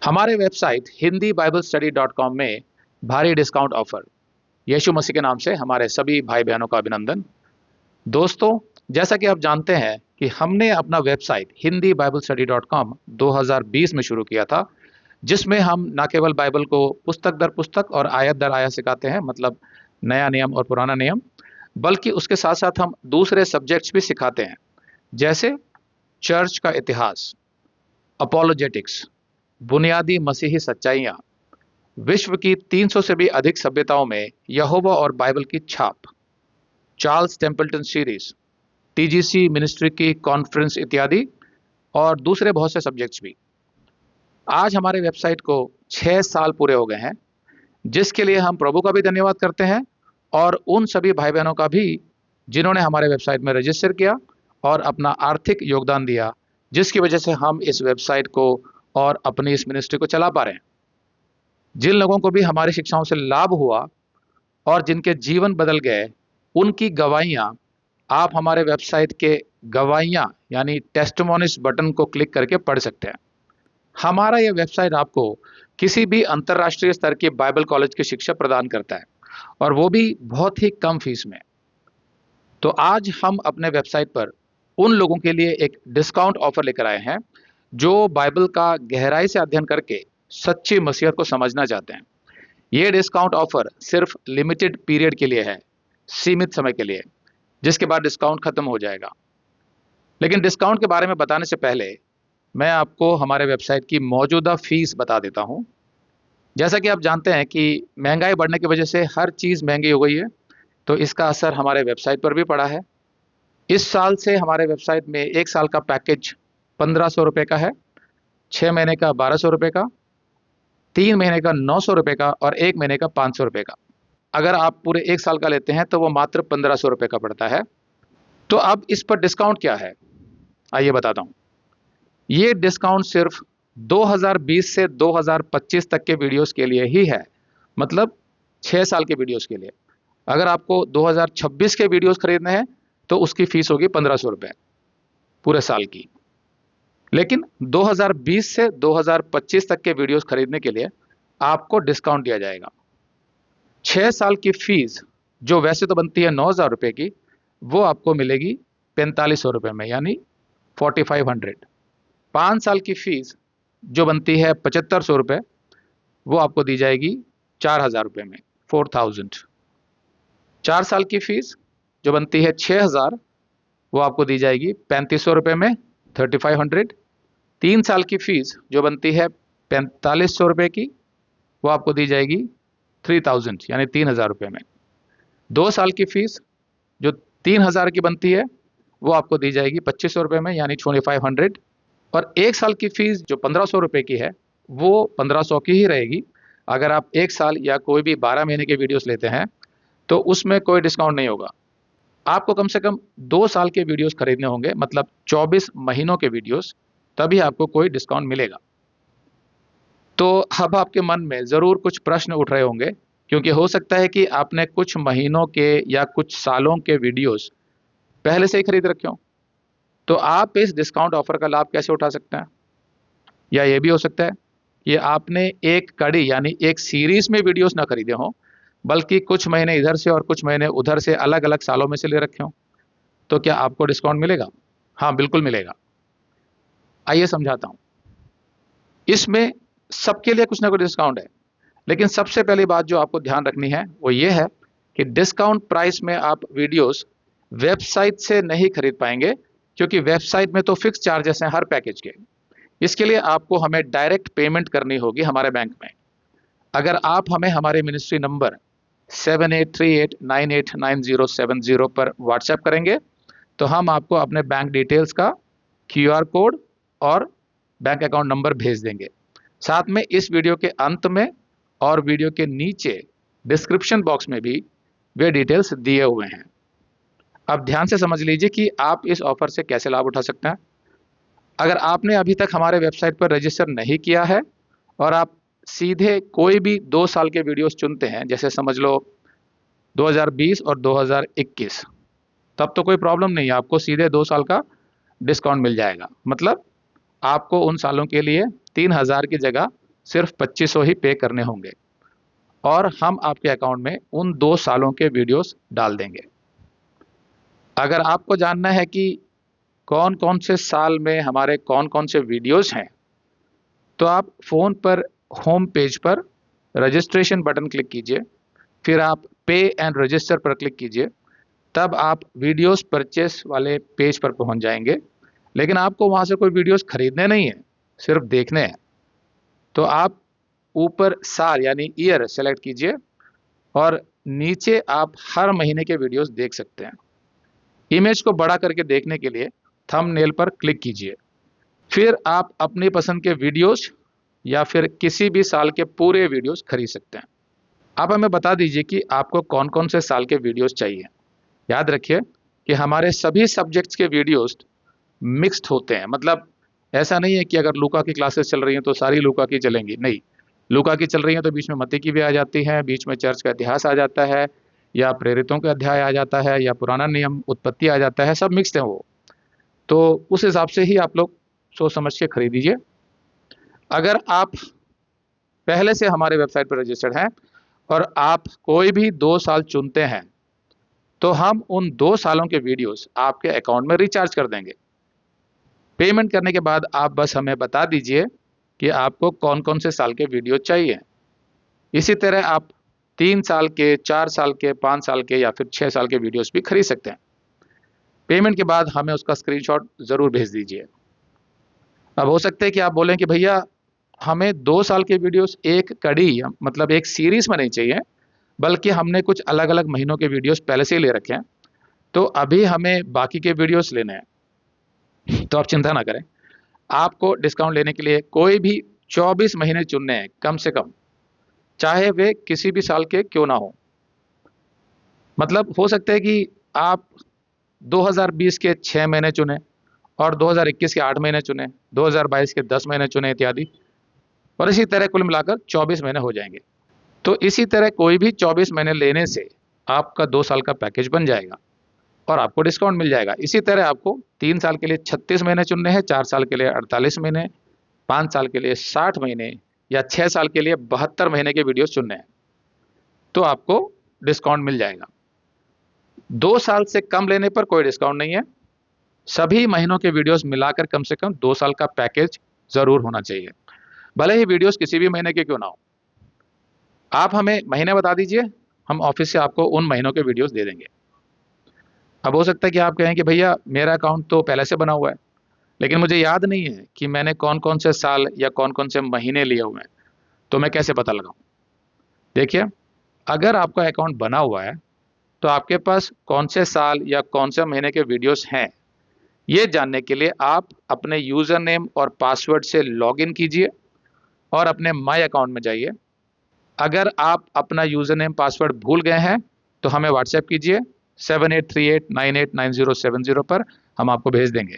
हमारे website Hindi Bible study .com में भारी डिस्काउंट ऑफर। यीशु मसीह के नाम से हमारे सभी भाई बहनों का अभिनंदन। दोस्तों, जैसा कि आप जानते हैं कि हमने अपना website Hindi Bible study .com 2020 में शुरू किया था, जिसमें हम न केवल बाइबल को पुस्तक दर पुस्तक और आयत दर आयत सिखाते हैं, मतलब नया नियम और पुराना नियम, बल्कि उसके साथ साथ हम दूसरे सब्जेक्ट्स भी सिखाते हैं, जैसे चर्च का इतिहास, अपोलोजेटिक्स, बुनियादी मसीही सच्चाइयाँ, विश्व की 300 से भी अधिक सभ्यताओं में यहोवा और बाइबल की छाप, Charles Templeton series, TGC ministry की कॉन्फ्रेंस इत्यादि और दूसरे बहुत से सब्जेक्ट्स भी। आज हमारे वेबसाइट को 6 साल पूरे हो गए हैं, जिसके लिए हम प्रभु का भी धन्यवाद करते हैं और उन सभी भाई बहनों का भी जिन्होंने हमारे वेबसाइट में रजिस्टर किया और अपना आर्थिक योगदान दिया, जिसकी वजह से हम इस वेबसाइट को और अपनी इस मिनिस्ट्री को चला पा रहे हैं। जिन लोगों को भी हमारी शिक्षाओं से लाभ हुआ और जिनके जीवन बदल गए, उनकी गवाहियाँ आप हमारे वेबसाइट के गवाहियाँ यानी टेस्टिमोनीज बटन को क्लिक करके पढ़ सकते हैं। हमारा यह वेबसाइट आपको किसी भी अंतर्राष्ट्रीय स्तर के बाइबल कॉलेज की शिक्षा प्रदान करता है, और वो भी बहुत ही कम फीस में। तो आज हम अपने वेबसाइट पर उन लोगों के लिए एक डिस्काउंट ऑफर लेकर आए हैं जो बाइबल का गहराई से अध्ययन करके सच्ची मसीहत को समझना चाहते हैं। ये डिस्काउंट ऑफर सिर्फ लिमिटेड पीरियड के लिए है, सीमित समय के लिए, जिसके बाद डिस्काउंट खत्म हो जाएगा। लेकिन डिस्काउंट के बारे में बताने से पहले मैं आपको हमारे वेबसाइट की मौजूदा फीस बता देता हूँ। जैसा कि आप जानते हैं कि महंगाई बढ़ने की वजह से हर चीज़ महंगी हो गई है, तो इसका असर हमारे वेबसाइट पर भी पड़ा है। इस साल से हमारे वेबसाइट में 1 साल का पैकेज 1500 रुपये का है, 6 महीने का 1200 रुपये का, 3 महीने का 900 रुपये का और 1 महीने का 500 रुपये का। अगर आप पूरे 1 साल का लेते हैं तो वो मात्र 1500 रुपये का पड़ता है। तो अब इस पर डिस्काउंट क्या है, आइए बताता हूँ। ये डिस्काउंट सिर्फ 2020 से 2025 तक के वीडियोस के लिए ही है, मतलब 6 साल के वीडियोस के लिए। अगर आपको 2026 के वीडियोस खरीदने हैं तो उसकी फीस होगी 1500 रुपये पूरे साल की। लेकिन 2020 से 2025 तक के वीडियोस खरीदने के लिए आपको डिस्काउंट दिया जाएगा। 6 साल की फीस जो वैसे तो बनती है 9000 रुपये की, वो आपको मिलेगी 4500 रुपये में, यानी 4500। 5 साल की फीस जो बनती है 7500 रुपये, वो आपको दी जाएगी 4000 रुपये में, 4000। 4 साल की फीस जो बनती है 6000, वो आपको दी जाएगी 3500 रुपये में, 3500। 3 साल की फीस जो बनती है 4500 रुपये की, वो आपको दी जाएगी 3000 यानी 3000 रुपये में। 2 साल की फीस जो 3000 की बनती है, वो आपको दी जाएगी 2500 रुपये में, यानी 2500। और 1 साल की फीस जो 1500 रुपये की है, वो 1500 की ही रहेगी। अगर आप 1 साल या कोई भी 12 महीने के वीडियोस लेते हैं तो उसमें कोई डिस्काउंट नहीं होगा। आपको कम से कम 2 साल के वीडियोस खरीदने होंगे, मतलब 24 महीनों के वीडियोस, तभी आपको कोई डिस्काउंट मिलेगा। तो अब आपके मन में ज़रूर कुछ प्रश्न उठ रहे होंगे, क्योंकि हो सकता है कि आपने कुछ महीनों के या कुछ सालों के वीडियोस पहले से ही खरीद रखे हों। तो आप इस डिस्काउंट ऑफर का लाभ कैसे उठा सकते हैं? या ये भी हो सकता है कि आपने एक कड़ी यानी एक सीरीज में वीडियोस ना खरीदे हों, बल्कि कुछ महीने इधर से और कुछ महीने उधर से अलग अलग सालों में से ले रखे हों। तो क्या आपको डिस्काउंट मिलेगा? हाँ, बिल्कुल मिलेगा। आइए समझाता हूँ। इसमें सबके लिए कुछ ना कुछ डिस्काउंट है, लेकिन सबसे पहली बात जो आपको ध्यान रखनी है वो ये है कि डिस्काउंट प्राइस में आप वीडियोस वेबसाइट से नहीं खरीद पाएंगे, क्योंकि वेबसाइट में तो फिक्स चार्जेस हैं हर पैकेज के। इसके लिए आपको हमें डायरेक्ट पेमेंट करनी होगी हमारे बैंक में। अगर आप हमें हमारे मिनिस्ट्री नंबर 7838989070 पर व्हाट्सएप करेंगे तो हम आपको अपने बैंक डिटेल्स का QR कोड और बैंक अकाउंट नंबर भेज देंगे। साथ में इस वीडियो के अंत में और वीडियो के नीचे डिस्क्रिप्शन बॉक्स में भी वे डिटेल्स दिए हुए हैं। अब ध्यान से समझ लीजिए कि आप इस ऑफर से कैसे लाभ उठा सकते हैं। अगर आपने अभी तक हमारे वेबसाइट पर रजिस्टर नहीं किया है और आप सीधे कोई भी 2 साल के वीडियोस चुनते हैं, जैसे समझ लो 2020 और 2021, तब तो कोई प्रॉब्लम नहीं है, आपको सीधे 2 साल का डिस्काउंट मिल जाएगा। मतलब आपको उन सालों के लिए 3000 की जगह सिर्फ 2500 ही पे करने होंगे और हम आपके अकाउंट में उन 2 सालों के वीडियोस डाल देंगे। अगर आपको जानना है कि कौन कौन से साल में हमारे कौन कौन से वीडियोस हैं, तो आप फ़ोन पर होम पेज पर रजिस्ट्रेशन बटन क्लिक कीजिए, फिर आप पे एंड रजिस्टर पर क्लिक कीजिए, तब आप वीडियोस परचेस वाले पेज पर पहुंच जाएंगे। लेकिन आपको वहां से कोई वीडियोस खरीदने नहीं है, सिर्फ देखने हैं। तो आप ऊपर साल यानी ईयर सेलेक्ट कीजिए और नीचे आप हर महीने के वीडियोस देख सकते हैं। इमेज को बड़ा करके देखने के लिए थंबनेल पर क्लिक कीजिए, फिर आप अपनी पसंद के वीडियोस या फिर किसी भी साल के पूरे वीडियोस खरीद सकते हैं। आप हमें बता दीजिए कि आपको कौन कौन से साल के वीडियोस चाहिए। याद रखिए कि हमारे सभी सब्जेक्ट्स के वीडियोस मिक्स्ड होते हैं, मतलब ऐसा नहीं है कि अगर लूका की क्लासेस चल रही हैं तो सारी लूका की चलेंगी, नहीं। लूका की चल रही है तो बीच में मत्ती की भी आ जाती है, बीच में चर्च का इतिहास आ जाता है, या प्रेरितों का अध्याय आ जाता है, या पुराना नियम उत्पत्ति आ जाता है, सब मिक्स्ड है वो। तो उस हिसाब से ही आप लोग सोच समझ के खरीदीजिए। अगर आप पहले से हमारे वेबसाइट पर रजिस्टर्ड हैं और आप कोई भी 2 साल चुनते हैं, तो हम उन 2 सालों के वीडियोस आपके अकाउंट में रिचार्ज कर देंगे। पेमेंट करने के बाद आप बस हमें बता दीजिए कि आपको कौन कौन से साल के वीडियो चाहिए। इसी तरह आप 3 साल के, 4 साल के, 5 साल के या फिर 6 साल के वीडियोस भी खरीद सकते हैं। पेमेंट के बाद हमें उसका स्क्रीनशॉट ज़रूर भेज दीजिए। अब हो सकता है कि आप बोलें कि भैया हमें 2 साल के वीडियोस एक कड़ी मतलब एक सीरीज में नहीं चाहिए, बल्कि हमने कुछ अलग अलग महीनों के वीडियोस पहले से ही ले रखे हैं, तो अभी हमें बाकी के वीडियोस लेने हैं। तो आप चिंता ना करें, आपको डिस्काउंट लेने के लिए कोई भी 24 महीने चुनने हैं कम से कम, चाहे वे किसी भी साल के क्यों ना हो। मतलब हो सकता है कि आप 2020 के 6 महीने चुने और 2021 के 8 महीने चुने, 2022 के 10 महीने चुने इत्यादि, और इसी तरह कुल मिलाकर 24 महीने हो जाएंगे। तो इसी तरह कोई भी 24 महीने लेने से आपका 2 साल का पैकेज बन जाएगा और आपको डिस्काउंट मिल जाएगा। इसी तरह आपको 3 साल के लिए 36 महीने चुनने हैं, 4 साल के लिए 48 महीने, 5 साल के लिए 60 महीने या 6 साल के लिए 72 महीने के वीडियोस चुनने हैं, तो आपको डिस्काउंट मिल जाएगा। 2 साल से कम लेने पर कोई डिस्काउंट नहीं है। सभी महीनों के वीडियोस मिलाकर कम से कम 2 साल का पैकेज जरूर होना चाहिए, भले ही वीडियोस किसी भी महीने के क्यों ना हो। आप हमें महीने बता दीजिए, हम ऑफिस से आपको उन महीनों के वीडियोस दे देंगे। अब हो सकता है कि आप कहें कि भैया मेरा अकाउंट तो पहले से बना हुआ है, लेकिन मुझे याद नहीं है कि मैंने कौन कौन से साल या कौन कौन से महीने लिए हुए हैं, तो मैं कैसे पता लगाऊं। देखिए, अगर आपका अकाउंट बना हुआ है तो आपके पास कौन से साल या कौन से महीने के वीडियोस हैं, ये जानने के लिए आप अपने यूज़र नेम और पासवर्ड से लॉगिन कीजिए और अपने माई अकाउंट में जाइए। अगर आप अपना यूज़र नेम पासवर्ड भूल गए हैं तो हमें व्हाट्सएप कीजिए 7838989070 पर, हम आपको भेज देंगे।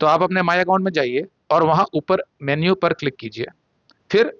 तो आप अपने माई अकाउंट में जाइए और वहाँ ऊपर मेन्यू पर क्लिक कीजिए, फिर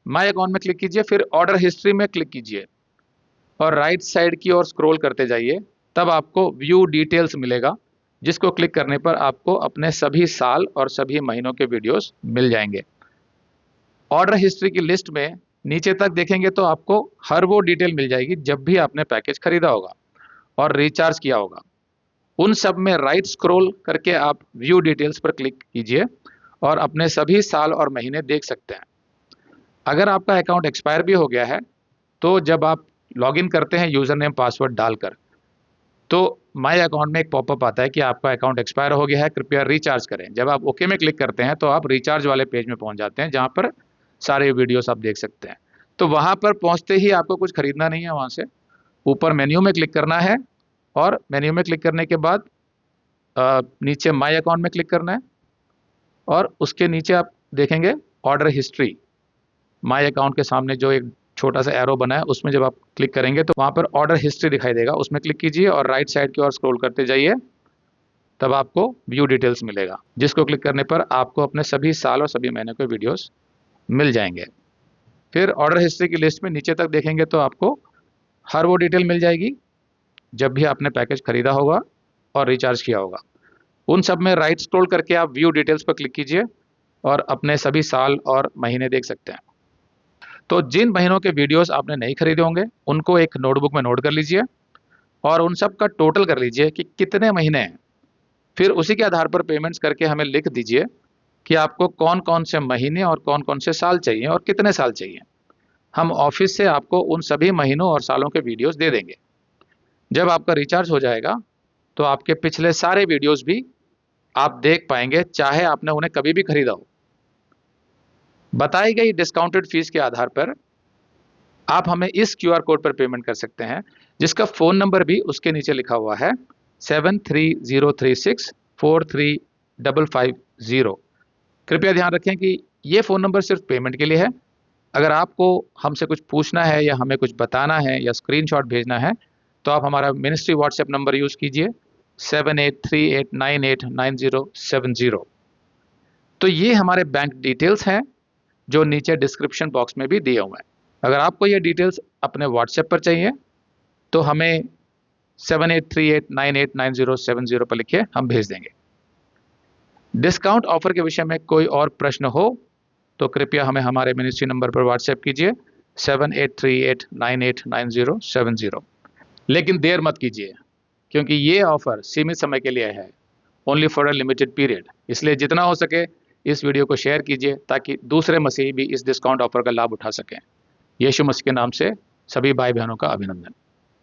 माई अकाउंट में क्लिक कीजिए, फिर ऑर्डर हिस्ट्री में क्लिक कीजिए और राइट साइड की ओर स्क्रॉल करते जाइए। तब आपको व्यू डिटेल्स मिलेगा, जिसको क्लिक करने पर आपको अपने सभी साल और सभी महीनों के वीडियोस मिल जाएंगे। ऑर्डर हिस्ट्री की लिस्ट में नीचे तक देखेंगे तो आपको हर वो डिटेल मिल जाएगी जब भी आपने पैकेज खरीदा होगा और रिचार्ज किया होगा। उन सब में राइट स्क्रॉल करके आप व्यू डिटेल्स पर क्लिक कीजिए और अपने सभी साल और महीने देख सकते हैं। अगर आपका अकाउंट एक्सपायर भी हो गया है तो जब आप लॉगिन करते हैं यूज़र नेम पासवर्ड डालकर, तो माई अकाउंट में एक पॉपअप आता है कि आपका अकाउंट एक्सपायर हो गया है, कृपया रिचार्ज करें। जब आप ओके में क्लिक करते हैं तो आप रिचार्ज वाले पेज में पहुंच जाते हैं, जहां पर सारे वीडियोस आप देख सकते हैं। तो वहां पर पहुंचते ही आपको कुछ खरीदना नहीं है, वहां से ऊपर मेन्यू में क्लिक करना है और मेन्यू में क्लिक करने के बाद नीचे माई अकाउंट में क्लिक करना है और उसके नीचे आप देखेंगे ऑर्डर हिस्ट्री। माई अकाउंट के सामने जो एक छोटा सा एरो बना है उसमें जब आप क्लिक करेंगे तो वहाँ पर ऑर्डर हिस्ट्री दिखाई देगा, उसमें क्लिक कीजिए और राइट साइड की ओर स्क्रॉल करते जाइए। तब आपको व्यू डिटेल्स मिलेगा, जिसको क्लिक करने पर आपको अपने सभी साल और सभी महीने के वीडियोस मिल जाएंगे। फिर ऑर्डर हिस्ट्री की लिस्ट में नीचे तक देखेंगे तो आपको हर वो डिटेल मिल जाएगी जब भी आपने पैकेज खरीदा होगा और रिचार्ज किया होगा। उन सब में राइट स्क्रॉल करके आप व्यू डिटेल्स पर क्लिक कीजिए और अपने सभी साल और महीने देख सकते हैं। तो जिन महीनों के वीडियोस आपने नहीं खरीदे होंगे उनको एक नोटबुक में नोट कर लीजिए और उन सब का टोटल कर लीजिए कि कितने महीने हैं। फिर उसी के आधार पर पेमेंट्स करके हमें लिख दीजिए कि आपको कौन कौन से महीने और कौन कौन से साल चाहिए और कितने साल चाहिए। हम ऑफिस से आपको उन सभी महीनों और सालों के वीडियोस दे देंगे। जब आपका रिचार्ज हो जाएगा तो आपके पिछले सारे वीडियोस भी आप देख पाएंगे, चाहे आपने उन्हें कभी भी खरीदा हो। बताई गई डिस्काउंटेड फीस के आधार पर आप हमें इस क्यूआर कोड पर पेमेंट कर सकते हैं, जिसका फ़ोन नंबर भी उसके नीचे लिखा हुआ है 7303643550। कृपया ध्यान रखें कि ये फ़ोन नंबर सिर्फ पेमेंट के लिए है। अगर आपको हमसे कुछ पूछना है या हमें कुछ बताना है या स्क्रीनशॉट भेजना है तो आप हमारा मिनिस्ट्री व्हाट्सएप नंबर यूज़ कीजिए 7838989070। तो ये हमारे बैंक डिटेल्स हैं जो नीचे डिस्क्रिप्शन बॉक्स में भी दिए हुए हैं। अगर आपको ये डिटेल्स अपने व्हाट्सएप पर चाहिए तो हमें 7838989070 पर लिखिए, हम भेज देंगे। डिस्काउंट ऑफर के विषय में कोई और प्रश्न हो तो कृपया हमें हमारे मिनिस्ट्री नंबर पर व्हाट्सएप कीजिए 7838989070। लेकिन देर मत कीजिए क्योंकि ये ऑफर सीमित समय के लिए है, only for a limited period. इसलिए जितना हो सके इस वीडियो को शेयर कीजिए ताकि दूसरे मसीही भी इस डिस्काउंट ऑफर का लाभ उठा सकें। यीशु मसीह के नाम से सभी भाई बहनों का अभिनंदन।